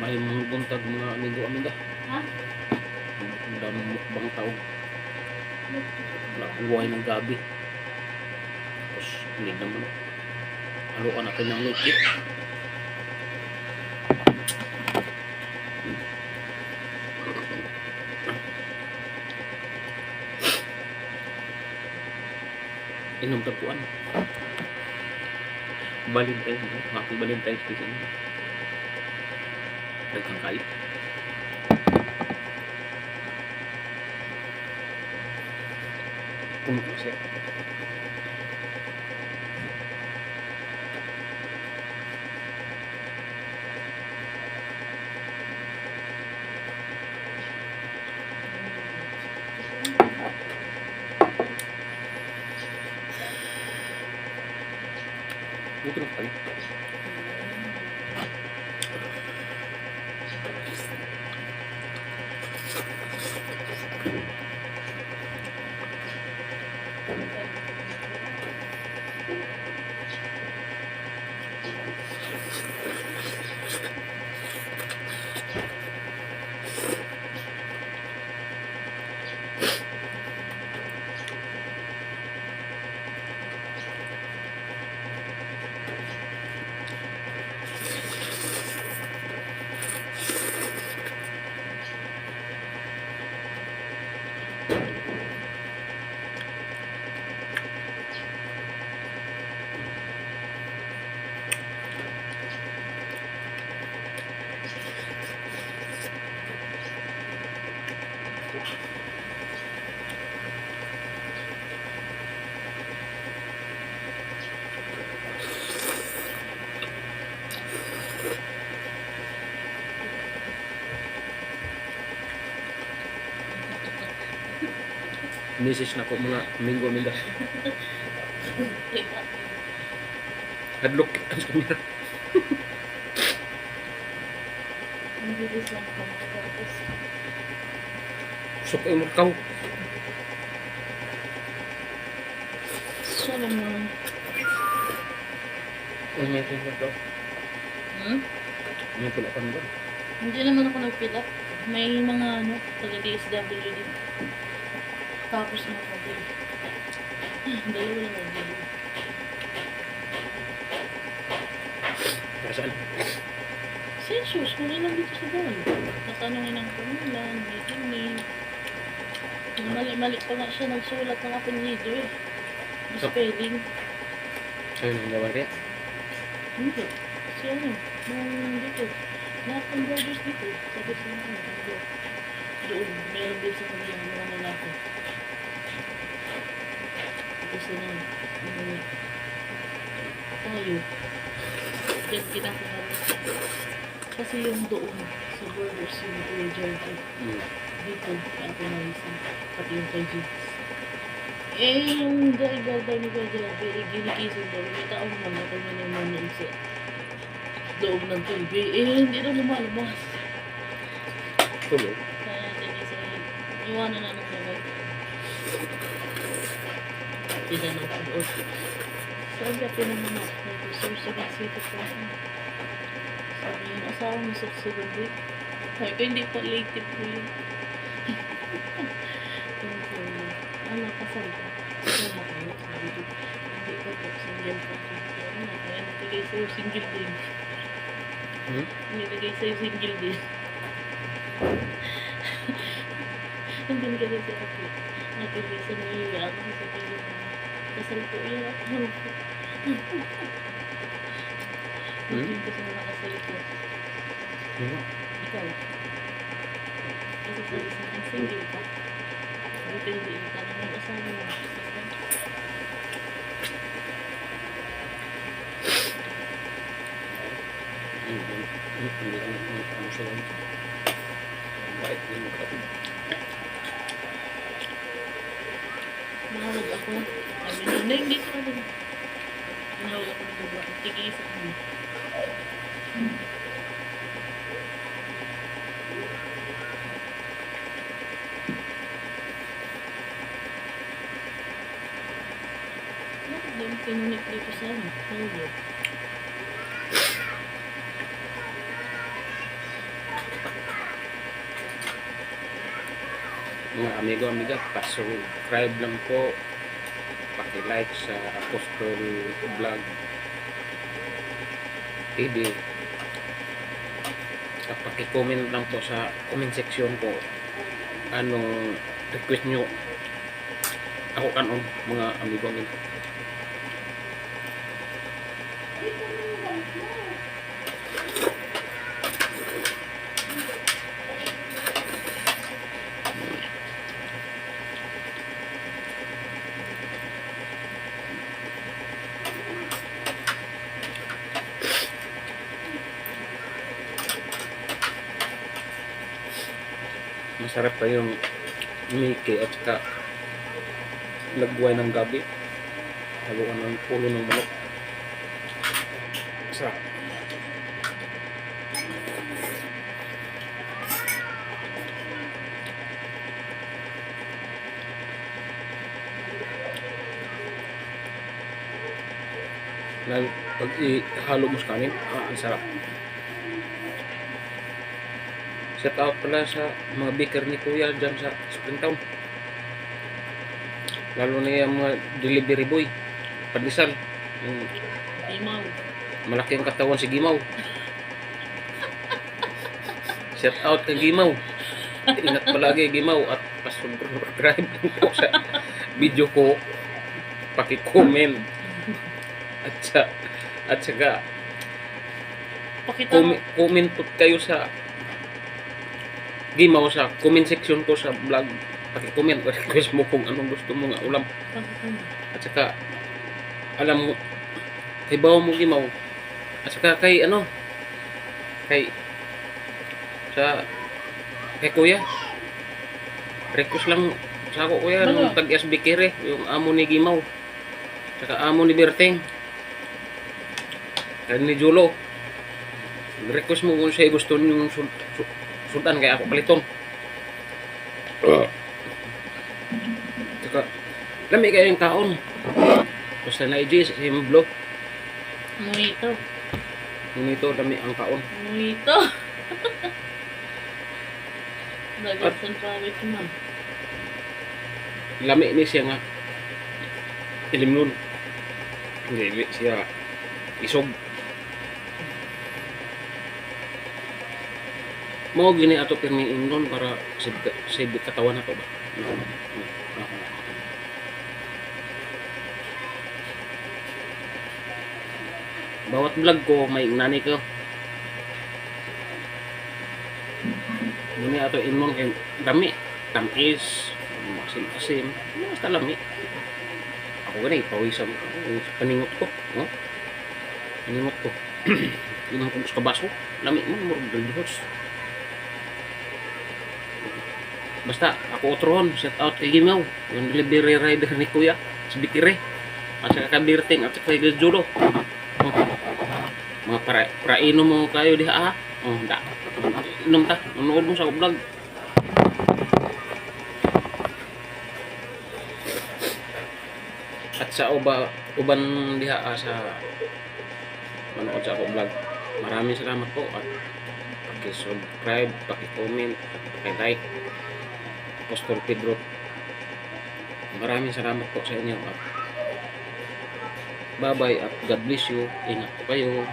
May mga buntag mga amigo-amiga. Ha? Ang damang mukbang tao. Nakuha ng gabi. Tapos hindi naman. Haluan natin ng mikit. Inom tapuan. Valentine. Happy Valentine's Day sa inyo. Daghang kayo. Puno ko siya. Buto na tayo. Message na ko mga amigo-amiga. Hadlok ang kamera. Mabilis lang ako magpapos. Sok ay makaw. Siya naman. Ang may tingin ko. May tulakan ba? Hindi naman ako nag-fill up. May mga taga-DSWD. Tapos na ako din. Dalawa lang ako din. Para saan? Census, kung ilan dito sa daan. Natanungin ang pangalan, may email. Mali-mali pa nga siya nagsulat ng apelyido eh. Spelling. Ayun ang gawa kaya. Hindi. Siya nung dito. Lahat ng burgers dito. Sabi siya doon. Meron din sa kanila mga lalaki. Kasi na, tayo. Then kinakaharap. Kasi yung doon sa burgers yung Kuya Georgie. Dito, ako nalisan. Pati yung kay Jigs. Eh, yung driver daw ni Kuya Georgie, ginikisin daw. May tao naman ako na naman yung sa loob ng TV. Eh, hindi na lumalabas. Tulog. Kaya tinisay, iwanan na ng mga tinanong ko doon. Saan ka pinanganak? Nag-research city ko. Sabi yung asawa mo sa Surubi. Sabi ko, hindi pa relative ko yun. Ano, kasal ka? Kasal na kayo? Sabi ko, hindi ko po, single pa ko. Kaya natigay sa'yo, single din. Natigay sa'yo, single din. Nandun kasi sa ako. Natigay sa niya ako sa piling. Kasal ko yun ako. Hindi ko sa mga kasal ko. Ikaw. Kasi sabi sa akin, single ka. Buti hindi ka na mag-asawa mo. Hindi ano siya lang. Bait din mo kapatid. Mahawag ako. Sabi niya, hindi ka din. Mahawag ako ng baba. Tigis ako niya. Bakit din pinunik dito sa ano? Mahawag. Mga amigo, amiga, pa-subscribe lang po. Paki-like sa Apostol Vlog TV. At paki-comment lang po sa comment section ko anong request nyo ako kanon mga amigo, amiga. Masarap pa yung Mickey at saka lagway ng gabi. Haluan ng pulo ng manok. Masarap. Lalo pag ihalo mo sa kanin, ang sarap. Shout out pala sa mga baker ni Kuya dyan sa Springtown. Lalo na yung mga delivery boy. Padisal. Yung Imaw. malaki ang katawan si Gimaw. Shout out kay Gimaw. Ingat palagi Gimaw at pa-subscribe po sa video ko. Paki-comment. At saka Pakita mo. comment po kayo sa Gimaw sa comment section ko sa vlog. Paki-comment, request mo kung anong gusto mo nga ulam. Pakita mo. At saka alam mo kay bawa mo Gimaw. At saka kay ano kay Kuya. Request lang sa ako Kuya Ano? nung tag-SB Kire, yung amo ni Gimaw. Saka amo ni Berteng. Kaya ni Julo. Request mo kung siya gusto yung sultan kaya ako paliton. Saka lami kayo yung kaon. Basta na i-G si Mblo. Mojito. Nito dami ang kaon. Mojito. Dagasan pawis man. Lami ni siya nga ilimnon. Hindi siya isog. Mao gini ato pirmi imnon para save katawan nato ba. Bawat vlog ko may nani ko. Muni ato imnon kay dami, tamis, asim, basta lami. Ako gani pawisan ko, paningot ko, no? Paningot ko. Yung kung sa baso, lami mo murag dalhos. Basta ako utrohon, shout out kay Gimaw, yung delivery rider ni Kuya, si Bikire, at saka kabirting, at saka kay Julo. Mga prainom mo kayo diha, da. Inom ta, manood mo sa vlog. At sa uban diha sa manood sa ako vlog. Maraming salamat po at paki-subscribe, paki-comment, at paki-like. Apostol Pedro. Maraming salamat po sa inyo at bye-bye at God bless you. Ingat po kayo.